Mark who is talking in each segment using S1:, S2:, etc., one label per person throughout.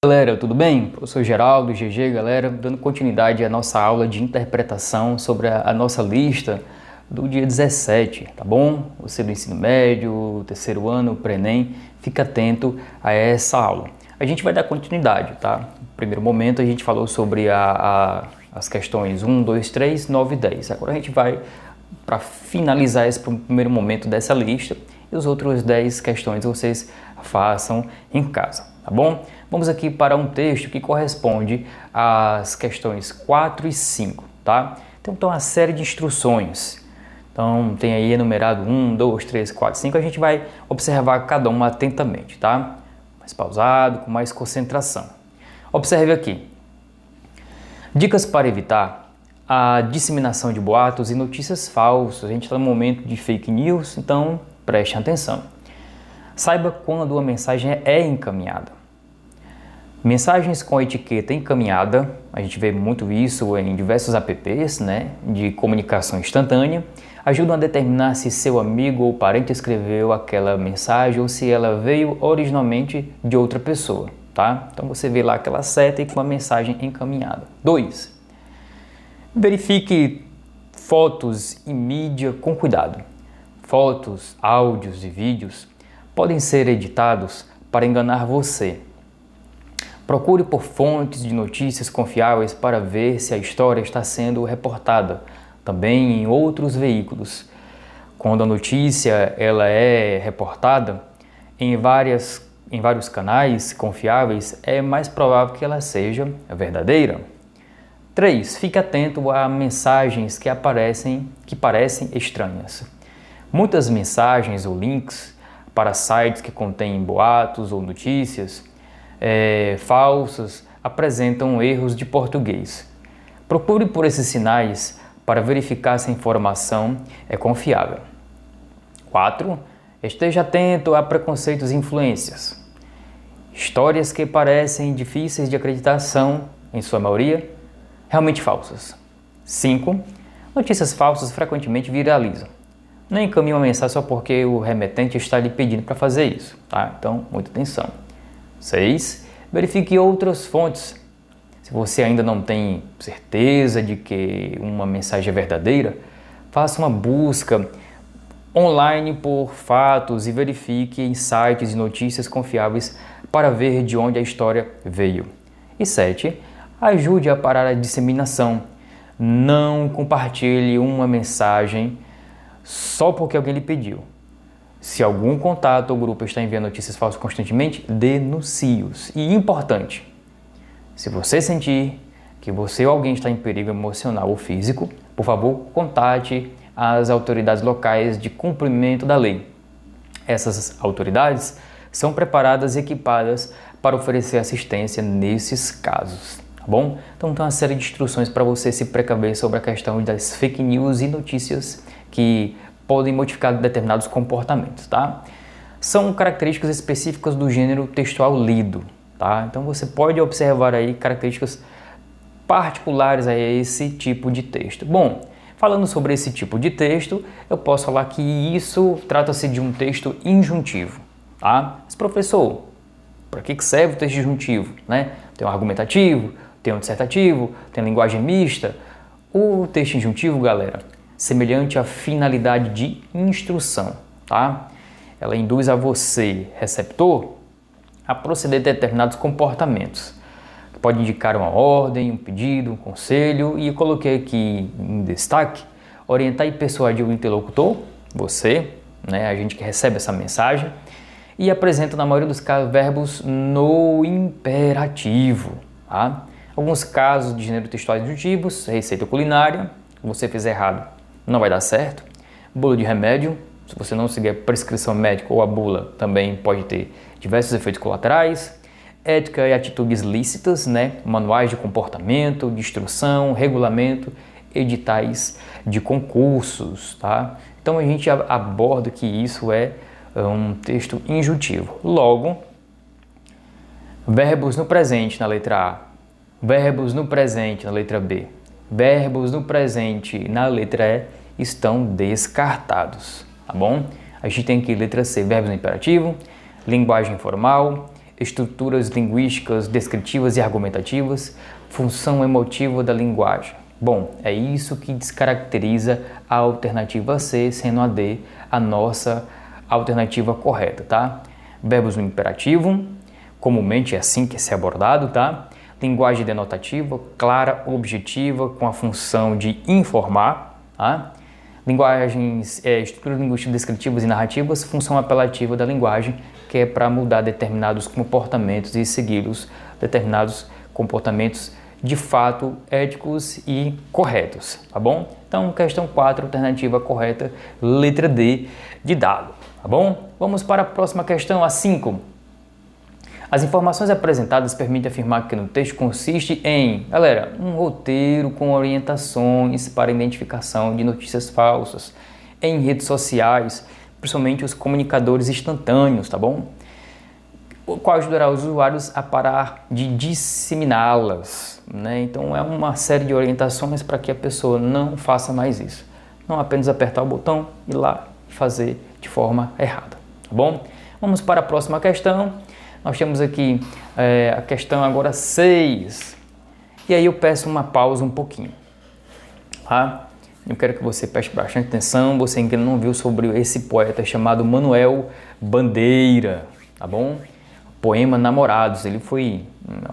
S1: Galera, tudo bem? Professor Geraldo, GG, galera, dando continuidade à nossa aula de interpretação sobre a nossa lista do dia 17, tá bom? Você do ensino médio, terceiro ano, pré-ENEM, fica atento a essa aula. A gente vai dar continuidade, tá? No primeiro momento a gente falou sobre as questões 1, 2, 3, 9 e 10. Agora a gente vai para finalizar esse primeiro momento dessa lista e os outros 10 questões vocês façam em casa, tá bom? Vamos aqui para um texto que corresponde às questões 4 e 5, tá? Então tem uma série de instruções. Então tem aí enumerado 1, 2, 3, 4, 5. A gente vai observar cada uma atentamente, tá? Mais pausado, com mais concentração. Observe aqui. Dicas para evitar a disseminação de boatos e notícias falsas. A gente está no momento de fake news, então preste atenção. Saiba quando uma mensagem é encaminhada. Mensagens com etiqueta encaminhada, a gente vê muito isso em diversos apps, né, de comunicação instantânea, ajudam a determinar se seu amigo ou parente escreveu aquela mensagem ou se ela veio originalmente de outra pessoa, tá? Então você vê lá aquela seta e com a mensagem encaminhada. 2. Verifique fotos e mídia com cuidado. Fotos, áudios e vídeos podem ser editados para enganar você. Procure por fontes de notícias confiáveis para ver se a história está sendo reportada também em outros veículos. Quando a notícia ela é reportada em vários canais confiáveis, é mais provável que ela seja verdadeira. 3. Fique atento a mensagens que parecem estranhas. Muitas mensagens ou links para sites que contêm boatos ou notícias falsas apresentam erros de português. Procure por esses sinais para verificar se a informação é confiável. 4. Esteja atento a preconceitos e influências. Histórias que parecem difíceis de acreditar são, em sua maioria, realmente falsas. 5. Notícias falsas frequentemente viralizam. Não encaminhe uma mensagem só porque o remetente está lhe pedindo para fazer isso, tá? Então, muita atenção. 6. Verifique outras fontes. Se você ainda não tem certeza de que uma mensagem é verdadeira, faça uma busca online por fatos e verifique em sites de notícias confiáveis para ver de onde a história veio. E 7. Ajude a parar a disseminação. Não compartilhe uma mensagem só porque alguém lhe pediu. Se algum contato ou grupo está enviando notícias falsas constantemente, denuncie-os. E importante, se você sentir que você ou alguém está em perigo emocional ou físico, por favor, contate as autoridades locais de cumprimento da lei. Essas autoridades são preparadas e equipadas para oferecer assistência nesses casos, tá bom? Então tem uma série de instruções para você se precaver sobre a questão das fake news e notícias que podem modificar determinados comportamentos, tá? São características específicas do gênero textual lido, tá? Então você pode observar aí características particulares a esse tipo de texto. Bom, falando sobre esse tipo de texto, eu posso falar que isso trata-se de um texto injuntivo, tá? Mas professor, para que serve o texto injuntivo, né? Tem um argumentativo, tem um dissertativo, tem linguagem mista. O texto injuntivo, galera, semelhante à finalidade de instrução, tá? Ela induz a você, receptor, a proceder a determinados comportamentos, que pode indicar uma ordem, um pedido, um conselho, e eu coloquei aqui em destaque, orientar e persuadir o interlocutor, você, né, a gente que recebe essa mensagem, e apresenta na maioria dos casos verbos no imperativo, tá? Alguns casos de gênero textuais injuntivos, receita culinária, se você fizer errado, não vai dar certo. Bula de remédio, se você não seguir a prescrição médica ou a bula, também pode ter diversos efeitos colaterais. Ética e atitudes lícitas, né? Manuais de comportamento, de instrução, regulamento, editais de concursos, tá? Então a gente aborda que isso é um texto injuntivo. Logo, verbos no presente na letra A, verbos no presente na letra B, verbos no presente na letra E estão descartados, tá bom? A gente tem aqui letra C, verbos no imperativo, linguagem formal, estruturas linguísticas, descritivas e argumentativas, função emotiva da linguagem. Bom, é isso que descaracteriza a alternativa C, sendo a D a nossa alternativa correta, tá? Verbos no imperativo, comumente é assim que é abordado, tá? Linguagem denotativa, clara, objetiva, com a função de informar, tá? Linguagens, estruturas linguísticas descritivas e narrativas, função apelativa da linguagem, que é para mudar determinados comportamentos e segui-los, determinados comportamentos de fato éticos e corretos, tá bom? Então, questão 4, alternativa correta, letra D de dado, tá bom? Vamos para a próxima questão, a 5. As informações apresentadas permitem afirmar que no texto consiste em, galera, um roteiro com orientações para identificação de notícias falsas em redes sociais, principalmente os comunicadores instantâneos, tá bom? O qual ajudará os usuários a parar de disseminá-las, né? Então é uma série de orientações para que a pessoa não faça mais isso. Não apenas apertar o botão e ir lá fazer de forma errada, tá bom? Vamos para a próxima questão. Nós temos aqui a questão agora 6. E aí eu peço uma pausa um pouquinho, tá? Eu quero que você preste bastante atenção, você ainda não viu sobre esse poeta chamado Manuel Bandeira, tá bom? Poema Namorados, ele foi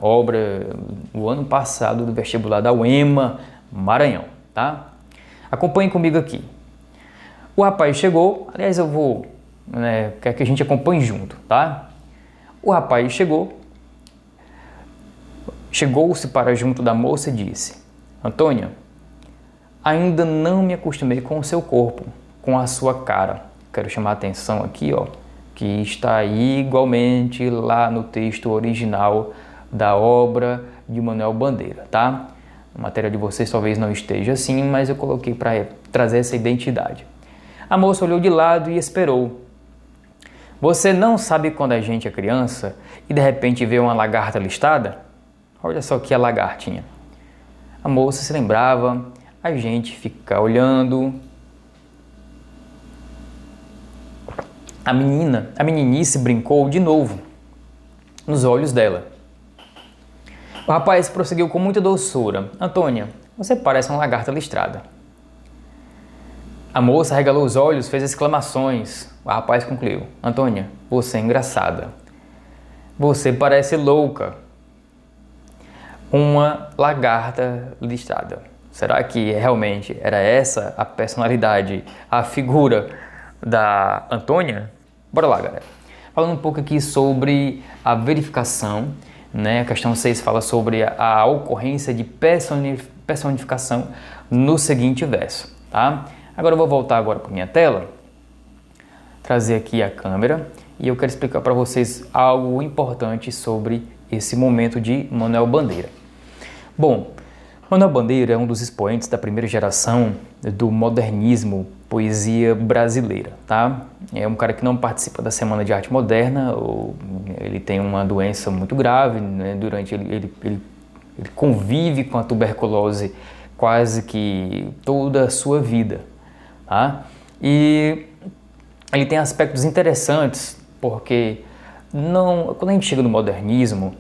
S1: obra no ano passado do vestibular da UEMA, Maranhão, tá? Acompanhe comigo aqui. O rapaz chegou, aliás eu vou, quer que a gente acompanhe junto, tá? O rapaz chegou-se para junto da moça e disse: Antônia, ainda não me acostumei com o seu corpo, com a sua cara. Quero chamar a atenção aqui, ó, que está igualmente lá no texto original da obra de Manuel Bandeira, tá? A matéria de vocês talvez não esteja assim, mas eu coloquei para trazer essa identidade. A moça olhou de lado e esperou. Você não sabe quando a gente é criança e de repente vê uma lagarta listada? Olha só que a lagartinha. A moça se lembrava, a gente fica olhando. A meninice brincou de novo nos olhos dela. O rapaz prosseguiu com muita doçura. Antônia, você parece uma lagarta listrada. A moça regalou os olhos, fez exclamações. O rapaz concluiu. Antônia, você é engraçada. Você parece louca. Uma lagarta listrada. Será que realmente era essa a personalidade, a figura da Antônia? Bora lá, galera. Falando um pouco aqui sobre a verificação, né? A questão 6 fala sobre a ocorrência de personificação no seguinte verso, tá? Agora eu vou voltar agora para minha tela, trazer aqui a câmera e eu quero explicar para vocês algo importante sobre esse momento de Manuel Bandeira. Bom, Manuel Bandeira é um dos expoentes da primeira geração do modernismo, poesia brasileira, tá? É um cara que não participa da Semana de Arte Moderna, ele tem uma doença muito grave, né? Ele convive com a tuberculose quase que toda a sua vida, tá? E ele tem aspectos interessantes, porque quando a gente chega no modernismo,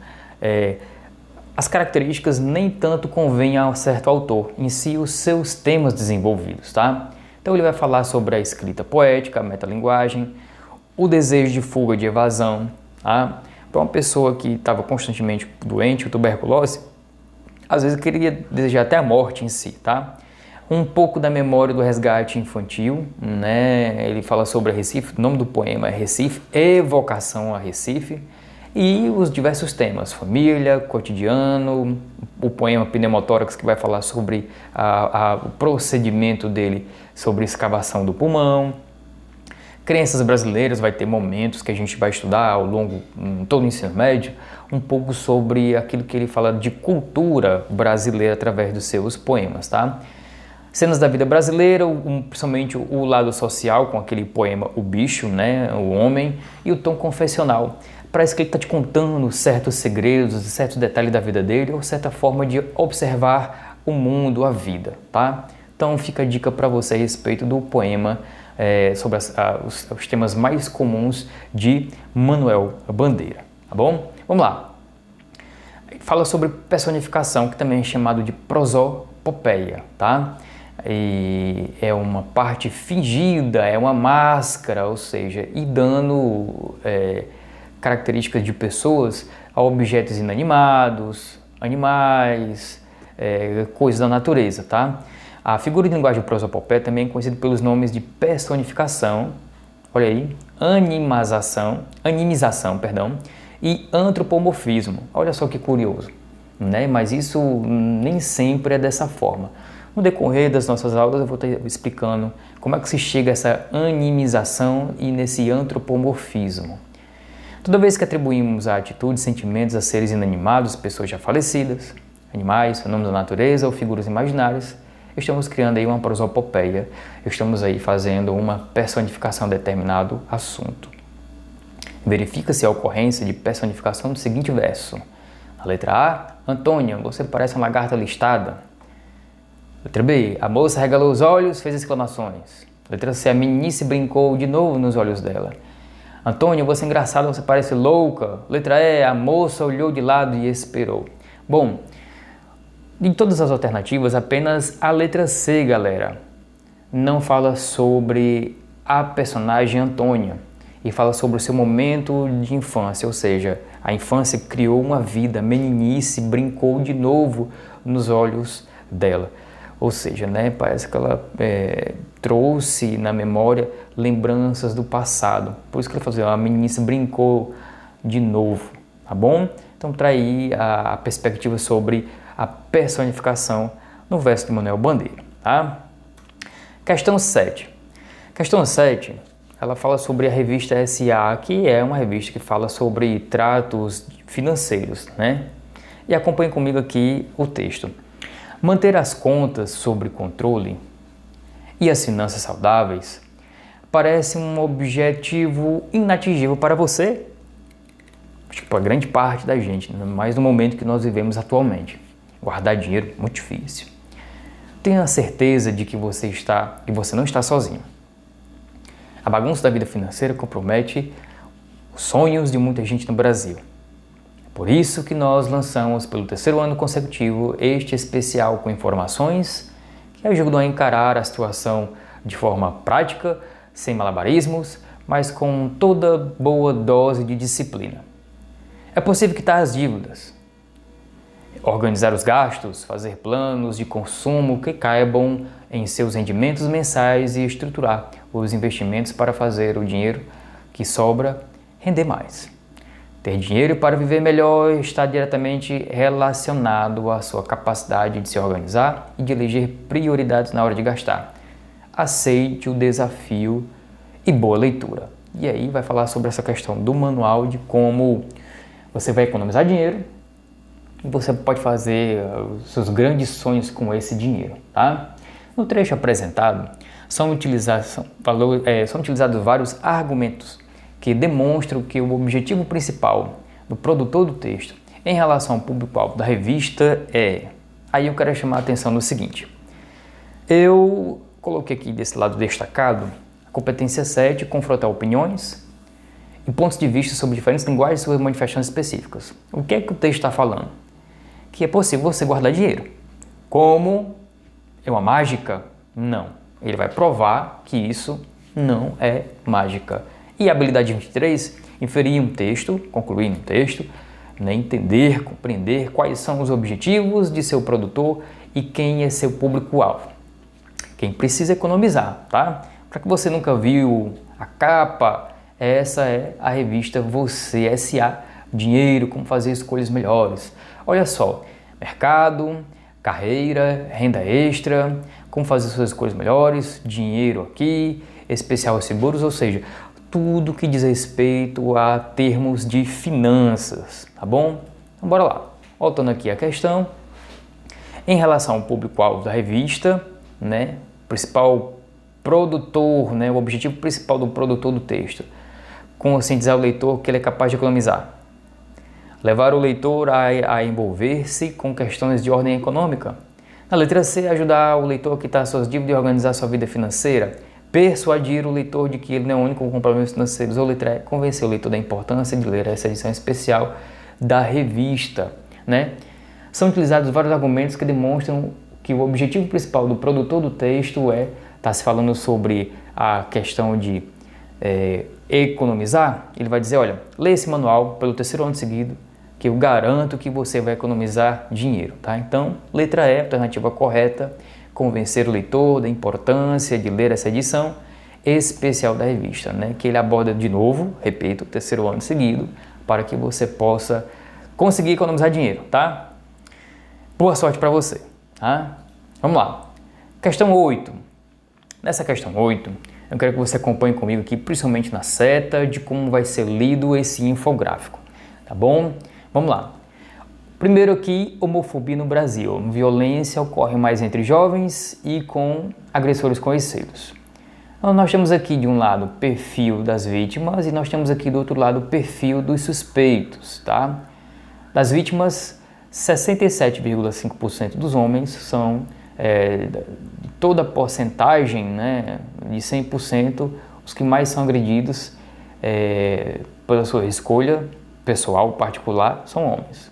S1: as características nem tanto convêm a um certo autor, em si os seus temas desenvolvidos, tá? Então ele vai falar sobre a escrita poética, a metalinguagem, o desejo de fuga, de evasão, tá? Para uma pessoa que estava constantemente doente, com tuberculose, às vezes queria desejar até a morte em si, tá? Um pouco da memória do resgate infantil, né? Ele fala sobre Recife, o nome do poema é Recife, evocação a Recife, e os diversos temas, família, cotidiano, o poema Pneumotórax que vai falar sobre o procedimento dele sobre escavação do pulmão. Crenças brasileiras, vai ter momentos que a gente vai estudar ao longo todo o ensino médio, um pouco sobre aquilo que ele fala de cultura brasileira através dos seus poemas, tá? Cenas da vida brasileira, principalmente o lado social com aquele poema O Bicho, né, o Homem, e o tom confessional. Parece que ele está te contando certos segredos, certos detalhes da vida dele, ou certa forma de observar o mundo, a vida, tá? Então fica a dica para você a respeito do poema sobre os temas mais comuns de Manuel Bandeira, tá bom? Vamos lá. Fala sobre personificação, que também é chamado de prosopopeia, tá? E é uma parte fingida, é uma máscara, ou seja, e dando características de pessoas a objetos inanimados, animais, coisas da natureza, tá? A figura de linguagem prosopopeia também é conhecida pelos nomes de personificação, olha aí, animização, e antropomorfismo. Olha só que curioso, né? Mas isso nem sempre é dessa forma. No decorrer das nossas aulas eu vou estar explicando como é que se chega a essa animização e nesse antropomorfismo. Toda vez que atribuímos a atitudes, sentimentos a seres inanimados, pessoas já falecidas, animais, fenômenos da natureza ou figuras imaginárias, estamos criando aí uma prosopopeia, estamos aí fazendo uma personificação de determinado assunto. Verifica-se a ocorrência de personificação do seguinte verso. Na letra A, Antônia, você parece uma lagarta listada. Letra B, a moça regalou os olhos, fez exclamações. Letra C, a meninice brincou de novo nos olhos dela. Antônia, você é engraçada, você parece louca. Letra E, a moça olhou de lado e esperou. Bom, de todas as alternativas, apenas a letra C, galera, não fala sobre a personagem Antônia e fala sobre o seu momento de infância, ou seja, a infância criou uma vida, a meninice brincou de novo nos olhos dela. Ou seja, né, parece que ela trouxe na memória lembranças do passado. Por isso que ela falou assim, a meninice brincou de novo, tá bom? Então, trai a perspectiva sobre a personificação no verso de Manuel Bandeira, tá? Questão 7. Questão 7, ela fala sobre a revista SA, que é uma revista que fala sobre tratos financeiros, né? E acompanhe comigo aqui o texto. Manter as contas sob controle e as finanças saudáveis parece um objetivo inatingível para você? Acho que para grande parte da gente, mais no momento que nós vivemos atualmente. Guardar dinheiro é muito difícil. Tenha a certeza de que você não está sozinho. A bagunça da vida financeira compromete os sonhos de muita gente no Brasil. É por isso que nós lançamos pelo 3º ano consecutivo este especial com informações que ajudam a encarar a situação de forma prática, sem malabarismos, mas com toda boa dose de disciplina. É possível quitar as dívidas, organizar os gastos, fazer planos de consumo que caibam em seus rendimentos mensais e estruturar os investimentos para fazer o dinheiro que sobra render mais. Ter dinheiro para viver melhor está diretamente relacionado à sua capacidade de se organizar e de eleger prioridades na hora de gastar. Aceite o desafio e boa leitura. E aí vai falar sobre essa questão do manual de como você vai economizar dinheiro e você pode fazer os seus grandes sonhos com esse dinheiro, tá? No trecho apresentado, são utilizados vários argumentos que demonstram que o objetivo principal do produtor do texto em relação ao público-alvo da revista é... Aí eu quero chamar a atenção no seguinte. Eu coloquei aqui desse lado destacado a competência 7, confrontar opiniões e pontos de vista sobre diferentes linguagens e suas manifestações específicas. O que é que o texto está falando? Que é possível você guardar dinheiro. Como? É uma mágica? Não. Ele vai provar que isso não é mágica. E a habilidade 23, inferir um texto, concluir um texto, né, entender, compreender quais são os objetivos de seu produtor e quem é seu público-alvo. Quem precisa economizar, tá? Para que você nunca viu a capa, essa é a revista Você S.A. Dinheiro, como fazer escolhas melhores. Olha só, mercado, carreira, renda extra, como fazer suas escolhas melhores, dinheiro aqui, especial seguros, ou seja, tudo que diz respeito a termos de finanças, tá bom? Então bora lá. Voltando aqui à questão, em relação ao público-alvo da revista, né, principal produtor, né, o objetivo principal do produtor do texto, conscientizar o leitor que ele é capaz de economizar. Levar o leitor a envolver-se com questões de ordem econômica. Na letra C, ajudar o leitor a quitar suas dívidas e organizar sua vida financeira. Persuadir o leitor de que ele não é o único com problemas financeiros. Ou letra E, convencer o leitor da importância de ler essa edição especial da revista, né? São utilizados vários argumentos que demonstram que o objetivo principal do produtor do texto tá se falando sobre a questão de economizar. Ele vai dizer, olha, lê esse manual pelo terceiro ano seguido, que eu garanto que você vai economizar dinheiro, tá? Então, letra E, alternativa correta, convencer o leitor da importância de ler essa edição especial da revista, né? Que ele aborda de novo, repito, o terceiro ano seguido, para que você possa conseguir economizar dinheiro, tá? Boa sorte para você, tá? Vamos lá. Questão 8. Nessa questão 8, eu quero que você acompanhe comigo aqui, principalmente na seta, de como vai ser lido esse infográfico, tá bom? Vamos lá. Primeiro aqui, homofobia no Brasil. Violência ocorre mais entre jovens e com agressores conhecidos. Então, nós temos aqui de um lado o perfil das vítimas e nós temos aqui do outro lado o perfil dos suspeitos, tá? Das vítimas, 67,5% dos homens são, de toda a porcentagem, né, de 100%, os que mais são agredidos pela sua escolha pessoal, particular, são homens.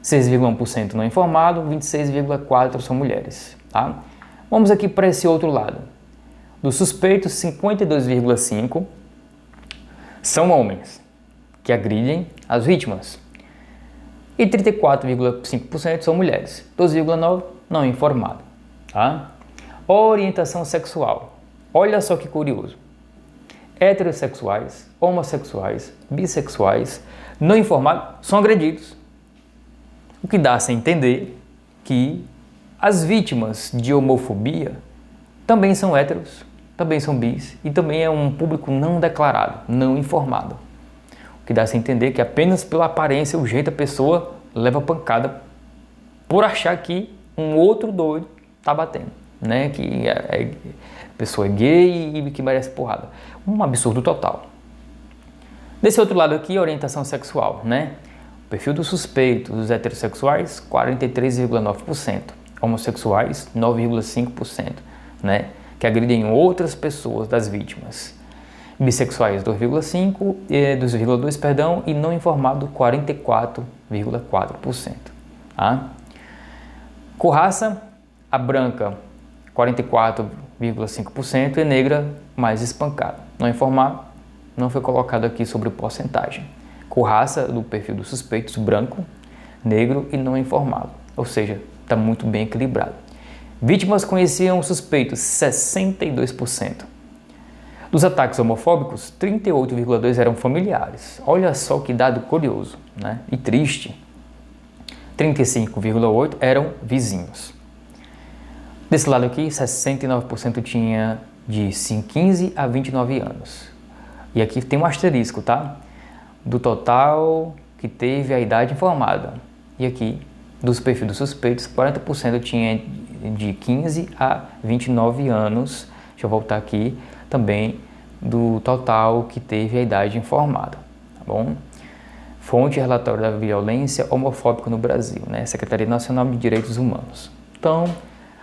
S1: 6,1% não informado, 26,4% são mulheres, tá? Vamos aqui para esse outro lado. Dos suspeitos, 52,5% são homens que agridem as vítimas e 34,5% são mulheres, 12,9% não informado, tá? Orientação sexual. Olha só que curioso. Heterossexuais, homossexuais, bissexuais, não informados são agredidos. O que dá-se a entender que as vítimas de homofobia também são héteros, também são bis e também é um público não declarado, não informado. O que dá-se a entender que apenas pela aparência, o jeito a pessoa leva pancada por achar que um outro doido está batendo, né? Que a pessoa é gay e que merece porrada. Um absurdo total. Desse outro lado aqui, orientação sexual, né? O perfil dos suspeitos, dos heterossexuais, 43,9%. Homossexuais, 9,5%, né? Que agridem outras pessoas das vítimas. Bissexuais, 2,2%, perdão, e não informado, 44,4%. Tá? Por raça, a branca, 44,5% e negra, mais espancada. Não informado, não foi colocado aqui sobre porcentagem. Com raça do perfil dos suspeitos, branco, negro e não informado. Ou seja, está muito bem equilibrado. Vítimas conheciam os suspeitos, 62%. Dos ataques homofóbicos, 38,2% eram familiares. Olha só que dado curioso, né? E triste. 35,8% eram vizinhos. Desse lado aqui, 69% tinha de 15 a 29 anos. E aqui tem um asterisco, tá? Do total que teve a idade informada. E aqui, dos perfis dos suspeitos, 40% tinha de 15 a 29 anos. Deixa eu voltar aqui também do total que teve a idade informada, tá bom? Fonte relatório da violência homofóbica no Brasil, né? Secretaria Nacional de Direitos Humanos. Então,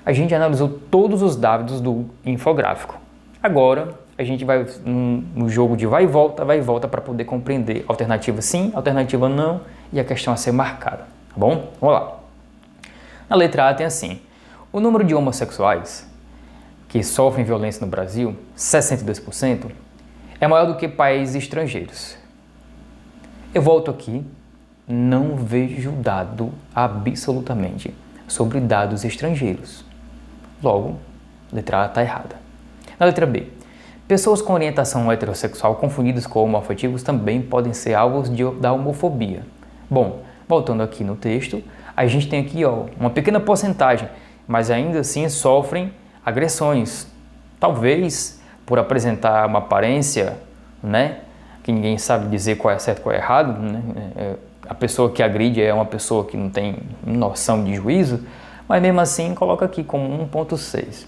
S1: a gente analisou todos os dados do infográfico. Agora, a gente vai no jogo de vai e volta para poder compreender alternativa sim, alternativa não e a questão a ser marcada, tá bom? Vamos lá. Na letra A tem assim, o número de homossexuais que sofrem violência no Brasil, 62%, é maior do que países estrangeiros. Eu volto aqui, não vejo dado absolutamente sobre dados estrangeiros. Logo, letra A está errada. Na letra B, pessoas com orientação heterossexual confundidas com homoafetivos também podem ser alvos da homofobia. Bom, voltando aqui no texto, a gente tem aqui uma pequena porcentagem, mas ainda assim sofrem agressões. Talvez por apresentar uma aparência, né, que ninguém sabe dizer qual é certo e qual é errado, né? A pessoa que agride é uma pessoa que não tem noção de juízo, mas mesmo assim coloca aqui como 1,6.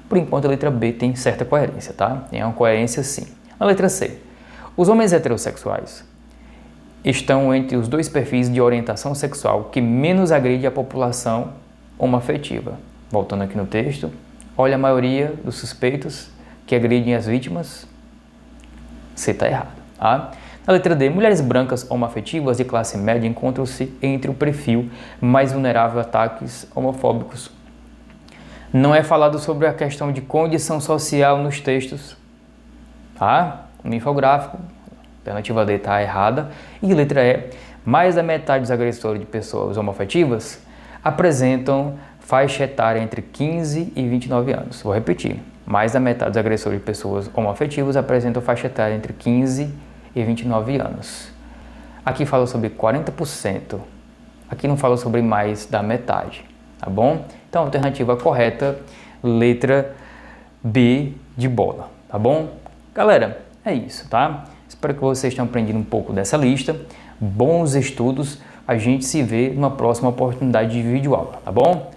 S1: Por enquanto a letra B tem certa coerência, tá? Tem uma coerência sim. Na letra C, os homens heterossexuais estão entre os dois perfis de orientação sexual que menos agride a população homoafetiva. Voltando aqui no texto, olha a maioria dos suspeitos que agridem as vítimas, C está errado. Tá? Na letra D, mulheres brancas homoafetivas de classe média encontram-se entre o perfil mais vulnerável a ataques homofóbicos. Não é falado sobre a questão de condição social nos textos, tá? No infográfico, a alternativa D está errada. E letra E, mais da metade dos agressores de pessoas homoafetivas apresentam faixa etária entre 15 e 29 anos. Vou repetir, mais da metade dos agressores de pessoas homoafetivas apresentam faixa etária entre 15 e 29 anos. Aqui fala sobre 40%, aqui não fala sobre mais da metade, tá bom? Então, a alternativa correta, letra B de bola, tá bom? Galera, é isso, tá? Espero que vocês tenham aprendido um pouco dessa lista. Bons estudos, a gente se vê numa próxima oportunidade de videoaula, tá bom?